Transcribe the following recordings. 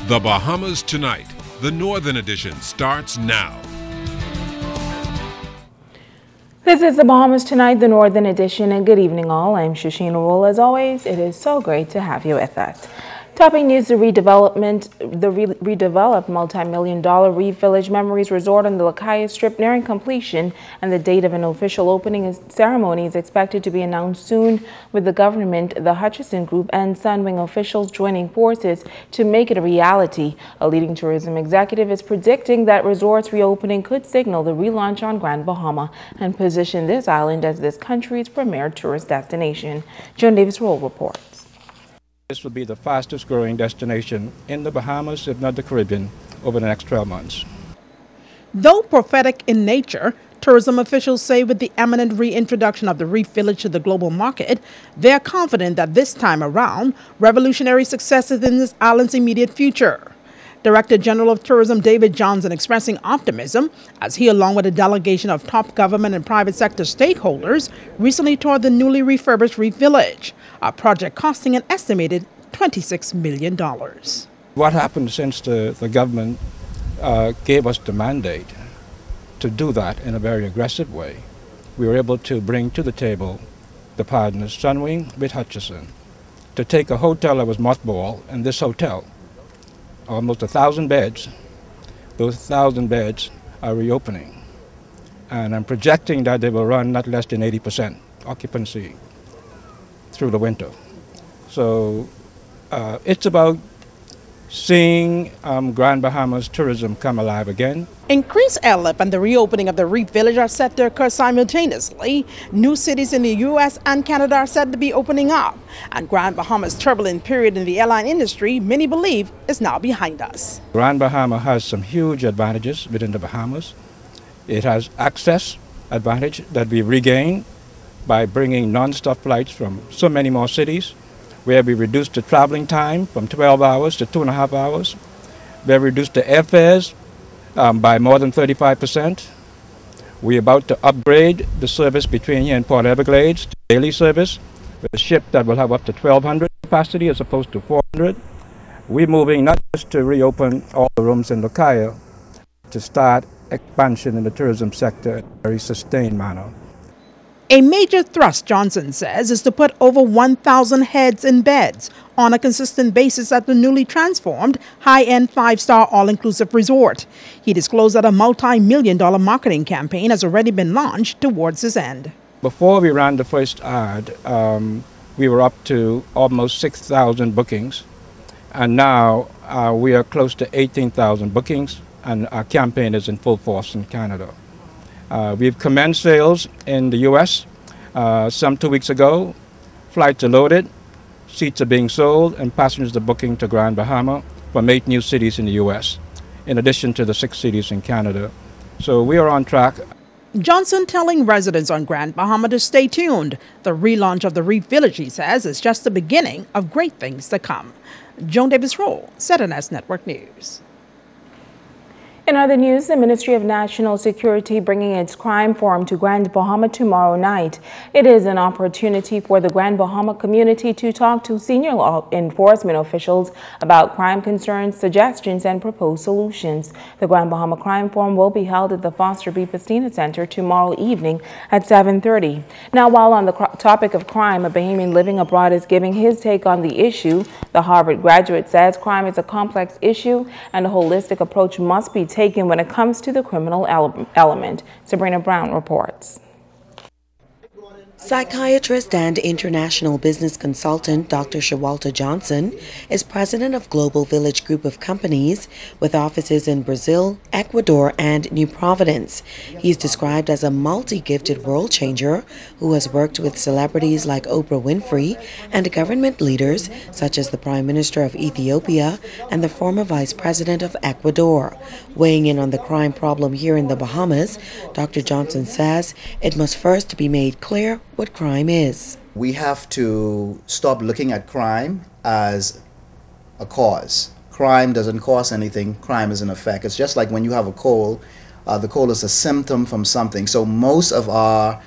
The Bahamas Tonight, the Northern Edition, starts now. This is the Bahamas Tonight, the Northern Edition, and good evening all. I'm Shashina Roll. As always, it is so great to have you with us. Topping news, the redeveloped multi-million-dollar Reef Village Memories Resort on the Lakaya Strip nearing completion, and the date of an official opening ceremony is expected to be announced soon, with the government, the Hutchison Group, and Sunwing officials joining forces to make it a reality. A leading tourism executive is predicting that resort's reopening could signal the relaunch on Grand Bahama and position this island as this country's premier tourist destination. Joan Davis-Roll reports. This will be the fastest growing destination in the Bahamas, if not the Caribbean, over the next 12 months. Though prophetic in nature, tourism officials say with the imminent reintroduction of the Reef Village to the global market, they are confident that this time around, revolutionary success is in this island's immediate future. Director General of Tourism David Johnson expressing optimism as he, along with a delegation of top government and private sector stakeholders, recently toured the newly refurbished Reef Village, a project costing an estimated $26 million. What happened since the government gave us the mandate to do that in a very aggressive way, we were able to bring to the table the partners Sunwing with Hutchison to take a hotel that was mothballed, and this hotel, almost 1,000 beds, those 1,000 beds are reopening. And I'm projecting that they will run not less than 80% occupancy through the winter. So it's about seeing Grand Bahamas tourism come alive again. Increased airlift and the reopening of the Reef Village are set to occur simultaneously. New cities in the U.S. and Canada are said to be opening up. And Grand Bahama's turbulent period in the airline industry, many believe, is now behind us. Grand Bahama has some huge advantages within the Bahamas. It has access advantage that we regained by bringing non-stop flights from so many more cities, where we reduced the traveling time from 12 hours to 2.5 hours. We have reduced the airfares by more than 35%. We're about to upgrade the service between here and Port Everglades to daily service with a ship that will have up to 1,200 capacity as opposed to 400. We're moving not just to reopen all the rooms in Lakaya, to start expansion in the tourism sector in a very sustained manner. A major thrust, Johnson says, is to put over 1,000 heads in beds on a consistent basis at the newly transformed high-end five-star all-inclusive resort. He disclosed that a multi-million-dollar marketing campaign has already been launched towards this end. Before we ran the first ad, we were up to almost 6,000 bookings, and now we are close to 18,000 bookings, and our campaign is in full force in Canada. We've commenced sales in the U.S. Some 2 weeks ago. Flights are loaded, seats are being sold, and passengers are booking to Grand Bahama from 8 new cities in the U.S., in addition to the 6 cities in Canada. So we are on track. Johnson telling residents on Grand Bahama to stay tuned. The relaunch of the Reef Village, he says, is just the beginning of great things to come. Joan Davis-Roll, ZNS Network News. In other news, the Ministry of National Security bringing its crime forum to Grand Bahama tomorrow night. It is an opportunity for the Grand Bahama community to talk to senior law enforcement officials about crime concerns, suggestions, and proposed solutions. The Grand Bahama Crime Forum will be held at the Foster B. Pastina Center tomorrow evening at 7:30. Now, while on the topic of crime, a Bahamian living abroad is giving his take on the issue. The Harvard graduate says crime is a complex issue and a holistic approach must be taken when it comes to the criminal element. Sabrina Brown reports. Psychiatrist and international business consultant Dr. Shawalta Johnson is president of Global Village Group of Companies with offices in Brazil, Ecuador, and New Providence. He's described as a multi-gifted world changer who has worked with celebrities like Oprah Winfrey and government leaders such as the Prime Minister of Ethiopia and the former Vice President of Ecuador. Weighing in on the crime problem here in the Bahamas, Dr. Johnson says it must first be made clear what crime is. We have to stop looking at crime as a cause. Crime doesn't cause anything, crime is an effect. It's just like when you have a cold, the cold is a symptom from something. So most of our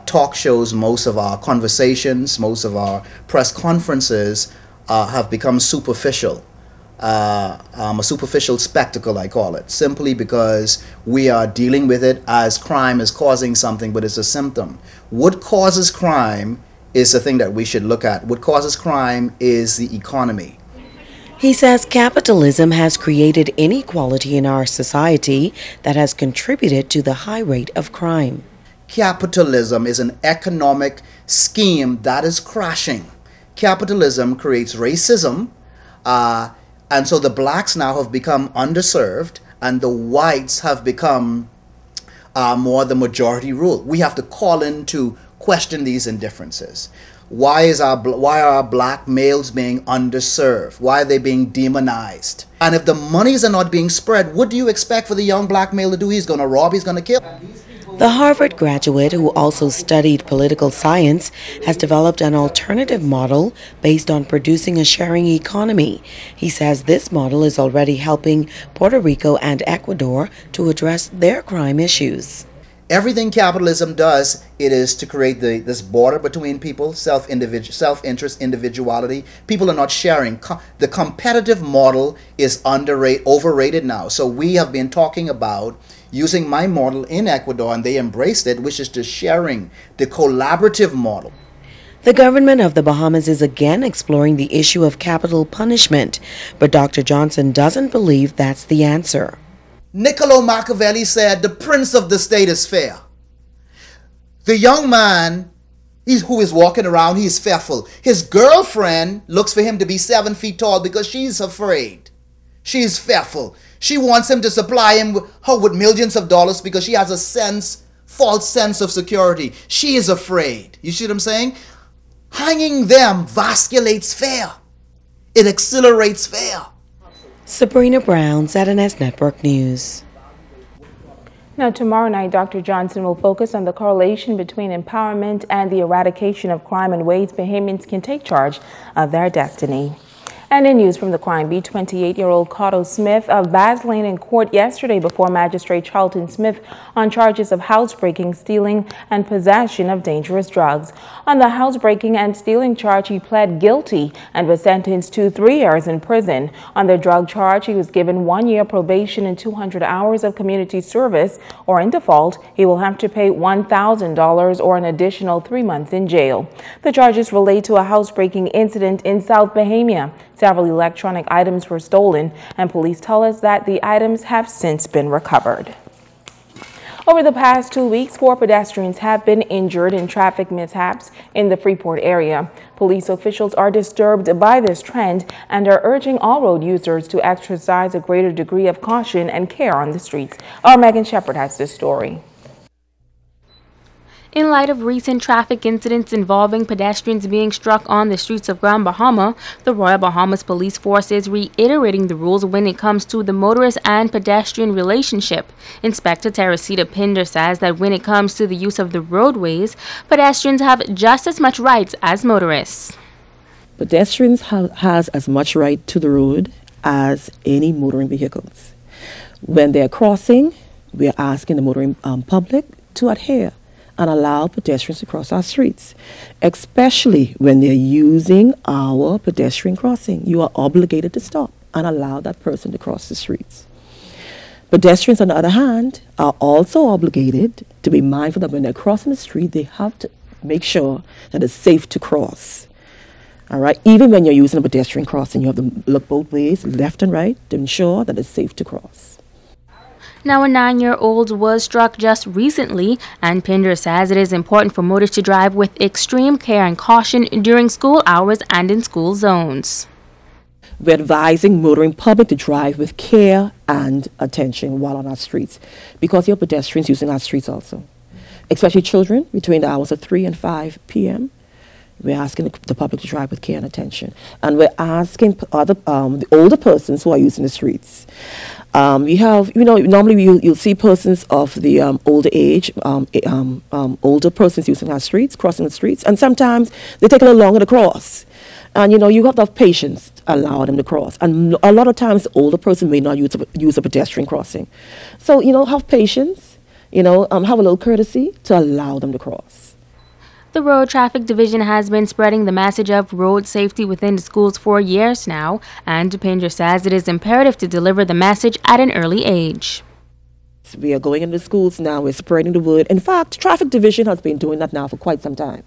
talk shows, most of our conversations, most of our press conferences have become superficial. a superficial spectacle, I call it, simply because we are dealing with it as crime is causing something, but it's a symptom. What causes crime is the thing that we should look at. What causes crime is the economy. He says capitalism has created inequality in our society that has contributed to the high rate of crime. Capitalism is an economic scheme that is crashing. Capitalism creates racism, and so the blacks now have become underserved, and the whites have become more the majority rule. We have to call in to question these indifferences. Why are our black males being underserved? Why are they being demonized? And if the monies are not being spread, what do you expect for the young black male to do? He's going to rob, he's going to kill. The Harvard graduate, who also studied political science, has developed an alternative model based on producing a sharing economy. He says this model is already helping Puerto Rico and Ecuador to address their crime issues. Everything capitalism does, it is to create this border between people, self-interest, individuality. People are not sharing. The competitive model is overrated now. So we have been talking about using my model in Ecuador, and they embraced it, which is the sharing, the collaborative model. The government of the Bahamas is again exploring the issue of capital punishment, but Dr. Johnson doesn't believe that's the answer. Niccolo Machiavelli said, the prince of the state is fair. The young man who is walking around, he is fearful. His girlfriend looks for him to be 7 feet tall because she's afraid. She's fearful. She wants him to supply her with millions of dollars because she has a false sense of security. She is afraid. You see what I'm saying? Hanging them vasculates fear. It accelerates fear. Sabrina Brown, ZNS Network News. Now, tomorrow night, Dr. Johnson will focus on the correlation between empowerment and the eradication of crime and ways Bahamians can take charge of their destiny. And in news from the crime beat, 28-year-old Cotto Smith of Bass Lane in court yesterday before Magistrate Charlton Smith on charges of housebreaking, stealing, and possession of dangerous drugs. On the housebreaking and stealing charge, he pled guilty and was sentenced to 3 years in prison. On the drug charge, he was given 1 year probation and 200 hours of community service, or in default, he will have to pay $1,000 or an additional 3 months in jail. The charges relate to a housebreaking incident in South Bahama. Several electronic items were stolen, and police tell us that the items have since been recovered. Over the past 2 weeks, 4 pedestrians have been injured in traffic mishaps in the Freeport area. Police officials are disturbed by this trend and are urging all road users to exercise a greater degree of caution and care on the streets. Our Megan Shepard has this story. In light of recent traffic incidents involving pedestrians being struck on the streets of Grand Bahama, the Royal Bahamas Police Force is reiterating the rules when it comes to the motorist and pedestrian relationship. Inspector Teresita Pinder says that when it comes to the use of the roadways, pedestrians have just as much rights as motorists. Pedestrians has as much right to the road as any motoring vehicles. When they're crossing, we're asking the motoring public to adhere and allow pedestrians to cross our streets, especially when they're using our pedestrian crossing. You are obligated to stop and allow that person to cross the streets. Pedestrians, on the other hand, are also obligated to be mindful that when they're crossing the street, they have to make sure that it's safe to cross. All right, even when you're using a pedestrian crossing, you have to look both ways, left and right, to ensure that it's safe to cross. Now, a 9-year-old was struck just recently, and Pinder says it is important for motorists to drive with extreme care and caution during school hours and in school zones. We're advising motoring public to drive with care and attention while on our streets, because you have pedestrians using our streets also, especially children between the hours of 3 and 5 p.m. We're asking the public to drive with care and attention, and we're asking the older persons who are using the streets. We have, normally you'll see persons of the older age, older persons using our streets, crossing the streets, and sometimes they take a little longer to cross. And, you have to have patience to allow them to cross. And a lot of times, the older person may not use a pedestrian crossing. So, have patience, have a little courtesy to allow them to cross. The Road Traffic Division has been spreading the message of road safety within the schools for years now, and Dupinder says it is imperative to deliver the message at an early age. We are going into schools now, we're spreading the word. In fact, Traffic Division has been doing that now for quite some time.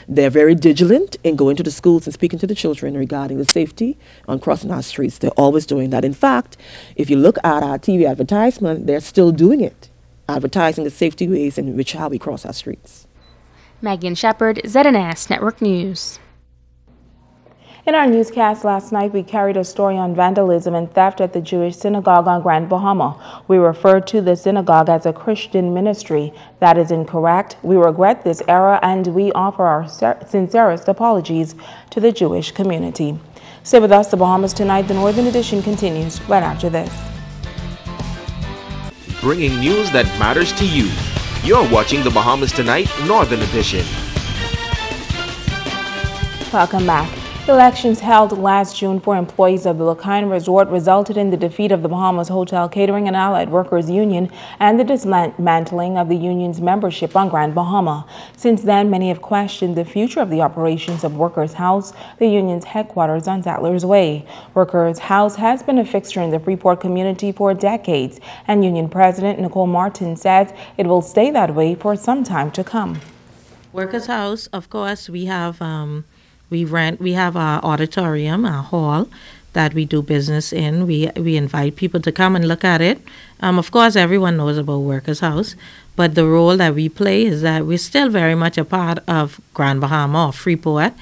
They're very vigilant in going to the schools and speaking to the children regarding the safety on crossing our streets. They're always doing that. In fact, if you look at our TV advertisement, they're still doing it, advertising the safety ways in which how we cross our streets. Megan Shepard, ZNS Network News. In our newscast last night, we carried a story on vandalism and theft at the Jewish synagogue on Grand Bahama. We referred to the synagogue as a Christian ministry. That is incorrect. We regret this error and we offer our sincerest apologies to the Jewish community. Stay with us, the Bahamas Tonight. The Northern Edition continues right after this. Bringing news that matters to you. You're watching the Bahamas Tonight Northern Edition. Welcome back. Elections held last June for employees of the Lakine Resort resulted in the defeat of the Bahamas Hotel Catering and Allied Workers Union and the dismantling of the union's membership on Grand Bahama. Since then, many have questioned the future of the operations of Workers House, the union's headquarters on Zattlers Way. Workers House has been a fixture in the Freeport community for decades, and Union President Nicole Martin says it will stay that way for some time to come. Workers House, of course, we have we have our auditorium, our hall that we do business in. We invite people to come and look at it. Of course, everyone knows about Workers House, but the role that we play is that we're still very much a part of Grand Bahama or Freeport.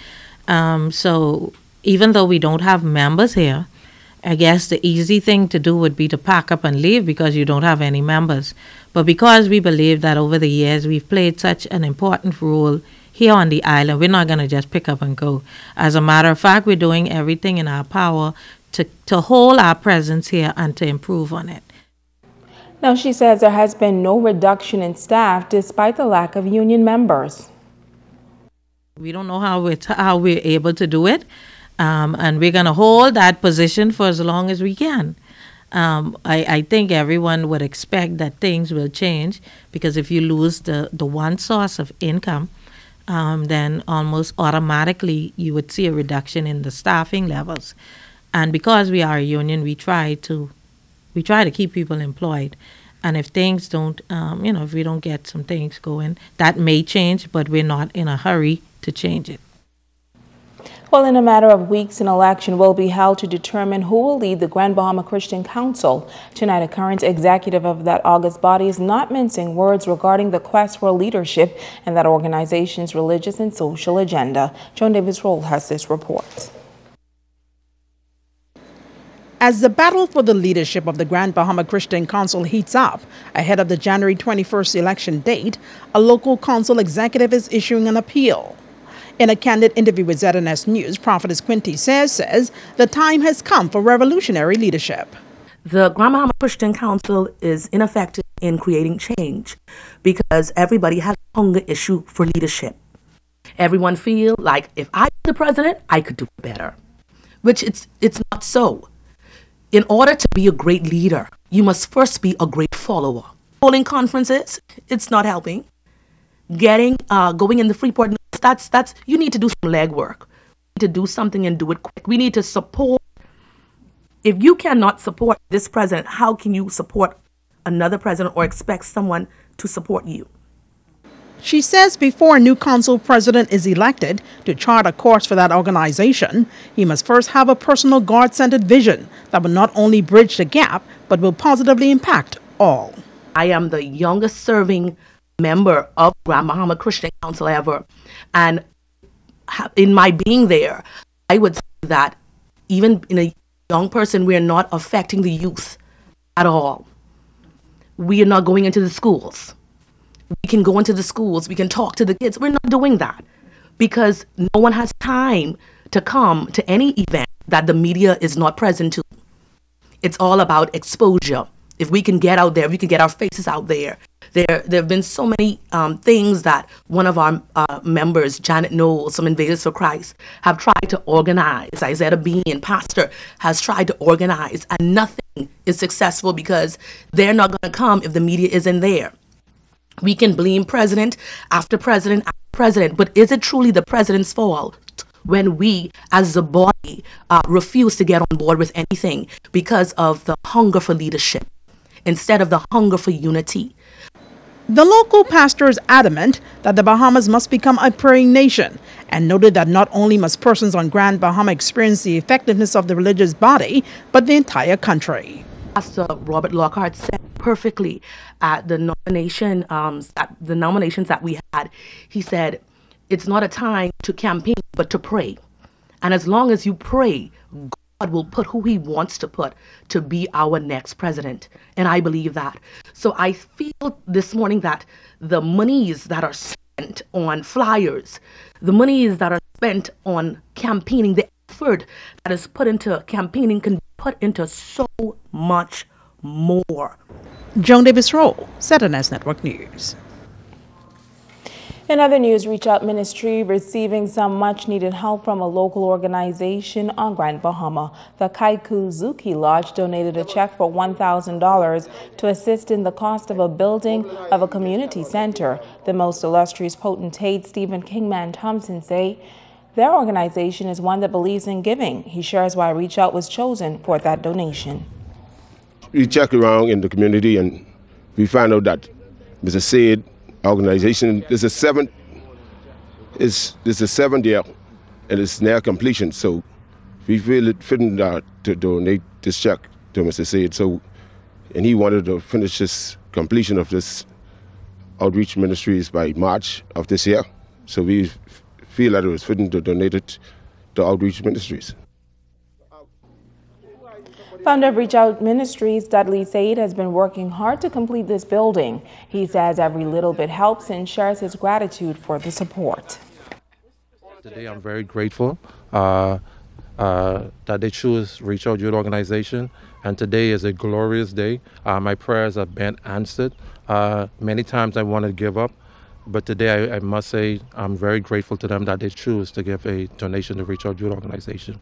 So even though we don't have members here, I guess the easy thing to do would be to pack up and leave because you don't have any members. But because we believe that over the years we've played such an important role here on the island, we're not going to just pick up and go. As a matter of fact, we're doing everything in our power to hold our presence here and to improve on it. Now, she says there has been no reduction in staff despite the lack of union members. We don't know how we're able to do it, and we're going to hold that position for as long as we can. I think everyone would expect that things will change, because if you lose the one source of income, then almost automatically you would see a reduction in the staffing levels. And because we are a union, we try to keep people employed. And if things don't, if we don't get some things going, that may change, but we're not in a hurry to change it. Well, in a matter of weeks, an election will be held to determine who will lead the Grand Bahama Christian Council. Tonight, a current executive of that august body is not mincing words regarding the quest for leadership and that organization's religious and social agenda. Joan Davis-Roll has this report. As the battle for the leadership of the Grand Bahama Christian Council heats up ahead of the January 21st election date, a local council executive is issuing an appeal. In a candid interview with ZNS News, Prophetess Quinty says the time has come for revolutionary leadership. The Grand Bahama Christian Council is ineffective in creating change because everybody has a hunger issue for leadership. Everyone feels like if I were the president, I could do better, which it's not so. In order to be a great leader, you must first be a great follower. Holding conferences, it's not helping. Going in the Freeport, that's you need to do some legwork. We need to do something and do it quick. We need to support. If you cannot support this president, how can you support another president or expect someone to support you? She says before a new council president is elected to chart a course for that organization, he must first have a personal God-centered vision that will not only bridge the gap, but will positively impact all. I am the youngest serving member of Grand Bahama Christian Council ever. And in my being there, I would say that even in a young person, we are not affecting the youth at all. We are not going into the schools. We can go into the schools, we can talk to the kids. We're not doing that because no one has time to come to any event that the media is not present to. It's all about exposure. If we can get out there, we can get our faces out there. There have been so many things that one of our members, Janet Knowles from Invaders for Christ, have tried to organize. Isaiah Bean, pastor, has tried to organize, and nothing is successful because they're not going to come if the media isn't there. We can blame president after president after president, but is it truly the president's fault when we as a body refuse to get on board with anything because of the hunger for leadership instead of the hunger for unity? The local pastor is adamant that the Bahamas must become a praying nation and noted that not only must persons on Grand Bahama experience the effectiveness of the religious body, but the entire country. Pastor Robert Lockhart said perfectly at the nominations that we had. He said, it's not a time to campaign, but to pray. And as long as you pray, God will put who he wants to put to be our next president. And I believe that. So I feel this morning that the monies that are spent on flyers, the monies that are spent on campaigning, the effort that is put into campaigning can be put into so much more. Joan Davis-Rowe, ZNS Network News. In other news, Reach Out Ministry receiving some much-needed help from a local organization on Grand Bahama. The Kaikuzuki Lodge donated a check for $1,000 to assist in the cost of a building of a community center. The most illustrious potentate, Stephen Kingman Thompson, say their organization is one that believes in giving. He shares why Reach Out was chosen for that donation. We check around in the community and we find out that Mr. Said organization, this is the seventh year and it's near completion. So we feel it fitting to donate this check to Mr. Said. So, and he wanted to finish this completion of this outreach ministries by March of this year. So we feel that it was fitting to donate it to outreach ministries. Founder of Reach Out Ministries, Dudley Said, has been working hard to complete this building. He says every little bit helps and shares his gratitude for the support. Today I'm very grateful that they choose Reach Out Youth Organization, and today is a glorious day. My prayers have been answered. Many times I wanted to give up, but today I must say I'm very grateful to them that they choose to give a donation to Reach Out Youth Organization.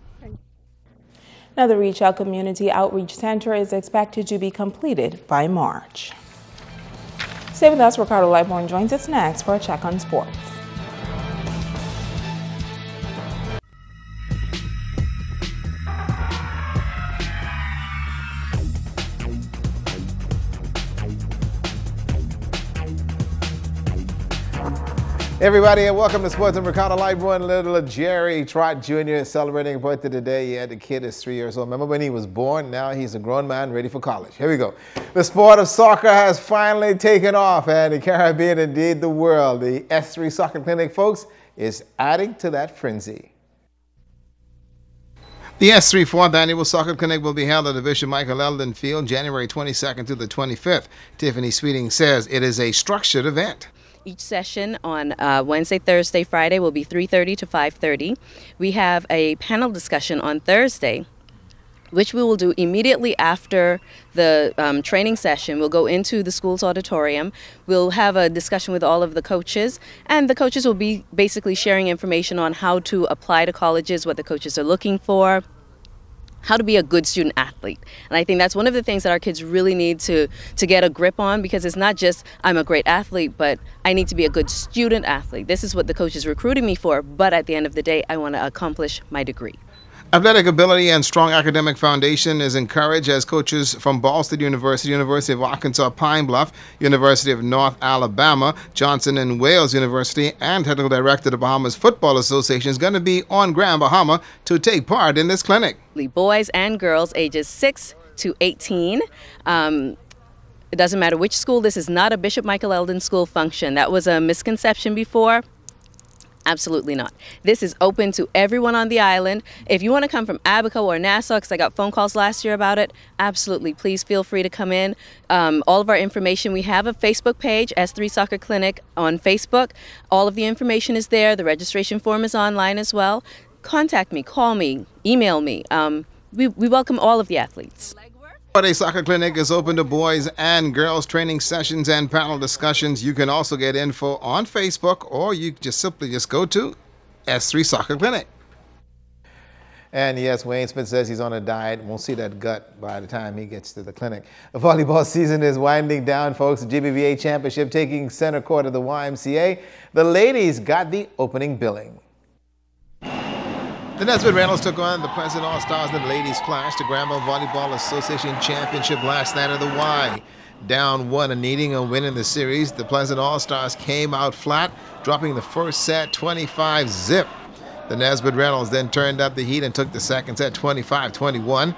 Now, the Reach Out Community Outreach Center is expected to be completed by March. Stay with us. Ricardo Lightborn joins us next for a check on sports. Everybody, and welcome to Sports. I'm Ricardo Lightborn. Little Jerry Trott Jr. is celebrating a birthday today. Yeah, the kid is 3 years old. Remember when he was born? Now he's a grown man ready for college. Here we go. The sport of soccer has finally taken off, and the Caribbean, indeed the world. The S3 Soccer Clinic, folks, is adding to that frenzy. The S3 4th Annual Soccer Clinic will be held at the Bishop Michael Eldon Field January 22nd to the 25th. Tiffany Sweeting says it is a structured event. Each session on Wednesday, Thursday, Friday will be 3:30 to 5:30. We have a panel discussion on Thursday, which we will do immediately after the training session. We'll go into the school's auditorium. We'll have a discussion with all of the coaches, and the coaches will be basically sharing information on how to apply to colleges, what the coaches are looking for, how to be a good student athlete. And I think that's one of the things that our kids really need to get a grip on, because it's not just I'm a great athlete, but I need to be a good student athlete. This is what the coach is recruiting me for, but at the end of the day, I want to accomplish my degree. Athletic ability and strong academic foundation is encouraged as coaches from Ball State University, University of Arkansas Pine Bluff, University of North Alabama, Johnson and Wales University, and Technical Director of the Bahamas Football Association is going to be on Grand Bahama to take part in this clinic. Boys and girls ages 6 to 18. It doesn't matter which school. This is not a Bishop Michael Eldon school function. That was a misconception before. Absolutely not. This is open to everyone on the island. If you want to come from Abaco or Nassau, because I got phone calls last year about it, absolutely, please feel free to come in. All of our information, we have a Facebook page, S3 Soccer Clinic on Facebook. All of the information is there. The registration form is online as well. Contact me, call me, email me. We welcome all of the athletes. The Soccer Clinic is open to boys and girls training sessions and panel discussions. You can also get info on Facebook, or you just simply go to S3 Soccer Clinic. And yes, Wayne Smith says he's on a diet. Won't see that gut by the time he gets to the clinic. The volleyball season is winding down, folks. The GBVA Championship taking center court of the YMCA. The ladies got the opening billing. The Nesbitt Reynolds took on the Pleasant All-Stars in the ladies clash. The Grandma Volleyball Association Championship last night at the Y. Down one and needing a win in the series, the Pleasant All-Stars came out flat, dropping the first set 25-zip. The Nesbitt Reynolds then turned up the heat and took the second set 25-21.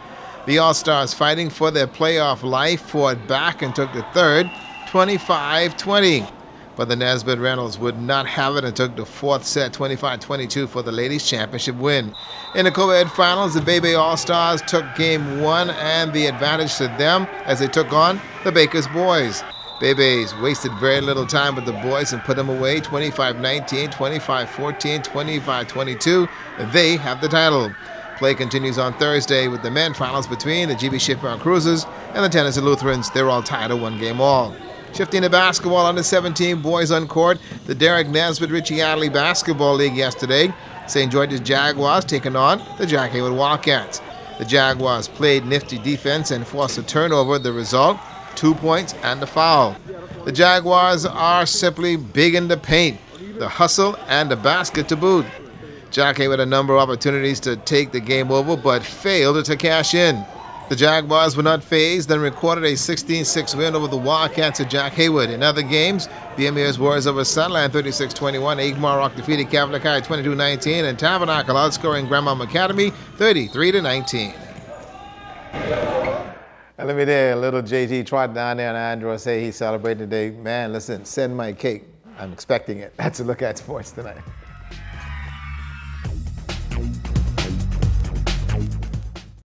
The All-Stars, fighting for their playoff life, fought back and took the third 25-20. But the Nesbitt Reynolds would not have it and took the fourth set 25-22 for the ladies' championship win. In the co-ed finals, the Bebe All-Stars took game one and the advantage to them as they took on the Bakers boys. Bebe's wasted very little time with the boys and put them away 25-19, 25-14, 25-22. They have the title. Play continues on Thursday with the men finals between the GB Shipyard Cruisers and the Tennessee Lutherans. They're all tied at 1 game all. Shifting to basketball, under 17 boys on court, the Derek Nesbitt Richie Adley Basketball League yesterday. St. George's Jaguars taking on the Jack Haywood Wildcats. The Jaguars played nifty defense and forced a turnover. The result, 2 points and a foul. The Jaguars are simply big in the paint, the hustle and the basket to boot. Jack Haywood had a number of opportunities to take the game over but failed to cash in. The Jaguars were not phased and recorded a 16-6 win over the Wildcats at Jack Haywood. In other games, the Emirs Warriors over Sunland 36-21, Agmar Rock defeated Cavalier 22-19, and Tabernacle outscoring Grandmama Academy 33-19. And let me there, little JT trot down there and Andrew say he's celebrating today. Man, listen, send my cake. I'm expecting it. That's a look at sports tonight.